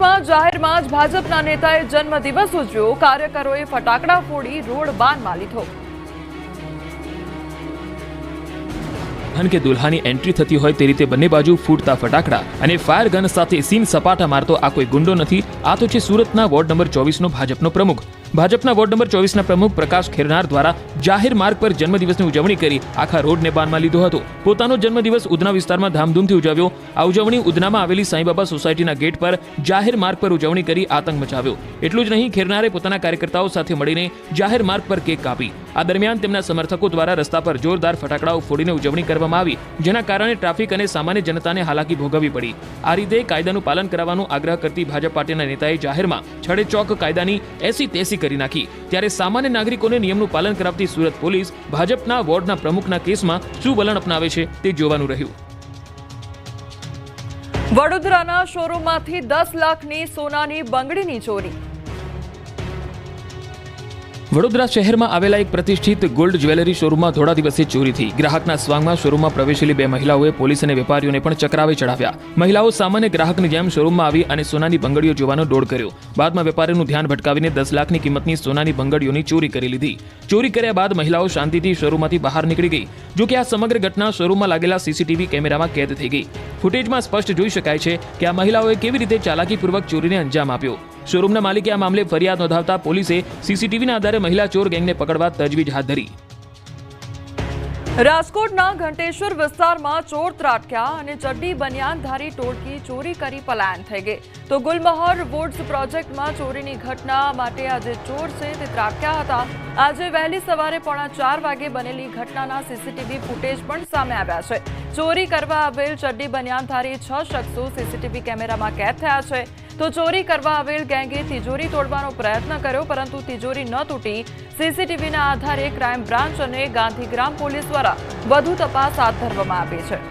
જાહેરમાં જ ભાજપના નેતાએ જન્મદિવસ ઉજવ્યો. કાર્યકરોએ ફટાકડા ફોડી રોડ બાનમાં લીધો. કે દુલ્હાની એન્ટ્રી થતી હોય તે રીતે બંને બાજુ ફૂટતા ફટાકડા અને ફાયર ગન સાથે સીન સપાટા મારતો આ કોઈ ગુંડો નથી. આ તો છે સુરતના વોર્ડ નંબર 24 નો ભાજપનો પ્રમુખ. ભાજપના વોર્ડ નંબર 24 ના પ્રમુખ પ્રકાશ ખેરનાર દ્વારા જાહેર માર્ગ પર જન્મદિવસની ઉજવણી કરી આખા રોડને બાનમાં લીધો હતો. પોતાનો જન્મદિવસ ઉધના વિસ્તારમાં ધામધૂમથી ઉજવ્યો. આ ઉજવણી ઉધનામાં આવેલી સાંઈબાબા સોસાયટીના ગેટ પર જાહેર માર્ગ પર ઉજવણી કરી આતંક મચાવ્યો. એટલું જ નહીં, ખેરનારે પોતાના કાર્યકર્તાઓ સાથે મળીને જાહેર માર્ગ પર કેક કાપી. આ દરમિયાન તેમના સમર્થકો દ્વારા રસ્તા પર જોરદાર ફટાકડાઓ ફોડીને ઉજવણી કરવામાં આવી, જેના કારણે ટ્રાફિક અને સામાન્ય જનતાને હાલાકી ભોગવવી પડી. આ રીતે કાયદાનું પાલન કરવાનો આગ્રહ કરતી ભાજપ પાર્ટીના નેતાએ જાહેરમાં છડેચોક કાયદાની એસી તેસી કરી નાખી. ત્યારે સામાન્ય નાગરિકોને નિયમનું પાલન કરાવતી સુરત પોલીસ ભાજપના વોર્ડના પ્રમુખના કેસમાં શું વલણ અપનાવે છે તે જોવાનું રહ્યું. વડોદરાના શોરૂમમાંથી 10 લાખની સોનાની બંગડીની ચોરી. વડોદરા શહેરમાં આવેલા એક પ્રતિષ્ઠિત ગોલ્ડ જ્વેલરી શોરૂમમાં થોડા દિવસે ચોરી થઈ. ગ્રાહકના સ્વાંગમાં શોરૂમમાં પ્રવેશેલી બે મહિલાઓએ પોલીસ અને વેપારીઓને પણ ચકરાવે ચડાવ્યા. મહિલાઓ સામાન્ય ગ્રાહકની જેમ શોરૂમમાં આવી અને સોનાની બંગડીઓ જોવાનો દોડ કર્યો. બાદમાં વેપારીનું ધ્યાન ભટકાવીને 10 લાખની કિંમતની સોનાની બંગડીઓની ચોરી કરી લીધી. ચોરી કર્યા બાદ મહિલાઓ શાંતિથી શોરૂમમાંથી બહાર નીકળી ગઈ. જોકે આ સમગ્ર ઘટના શોરૂમમાં લાગેલા સીસીટીવી કેમેરામાં કેદ થઈ ગઈ. ફૂટેજમાં સ્પષ્ટ જોઈ શકાય છે કે આ મહિલાઓએ કેવી રીતે ચાલાકીપૂર્વક ચોરીને અંજામ આપ્યો. શોરૂમના માલિકે આ મામલે ફરિયાદ નોંધાવતા પોલીસે સીસીટીવીના આધારે મહિલા ચોર ગેંગને પકડવા તજવીજ હાથ ધરી. રાજકોટના ઘંટેશ્વર વિસ્તારમાં ચોર ત્રાટક્યા અને ચડ્ડી બનિયાનધારી ટોળકી ચોરી કરી પલાયન થઈ ગઈ. તો ગુલમહોર વૂડ્સ પ્રોજેક્ટમાં ચોરીની ઘટના માટે આજે ચોર છે તે ત્રાટક્યા હતા. આજે વહેલી સવારે 4:15 વાગે બનેલી ઘટનાના સીસીટીવી ફૂટેજ પણ સામે આવ્યા છે. ચોરી કરવા આવેલ ચડ્ડી બનિયાનધારી 6 શખ્સો સીસીટીવી કેમેરામાં કેદ થયા છે. તો ચોરી કરવા આવેલ ગેંગે તિજોરી તોડવાનો પ્રયત્ન કર્યો, પરંતુ તિજોરી ન તૂટી. સીસીટીવીના આધારે ક્રાઇમ બ્રાન્ચ અને ગાંધીગ્રામ પોલીસ દ્વારા વધુ તપાસ હાથ ધરવામાં આવી છે.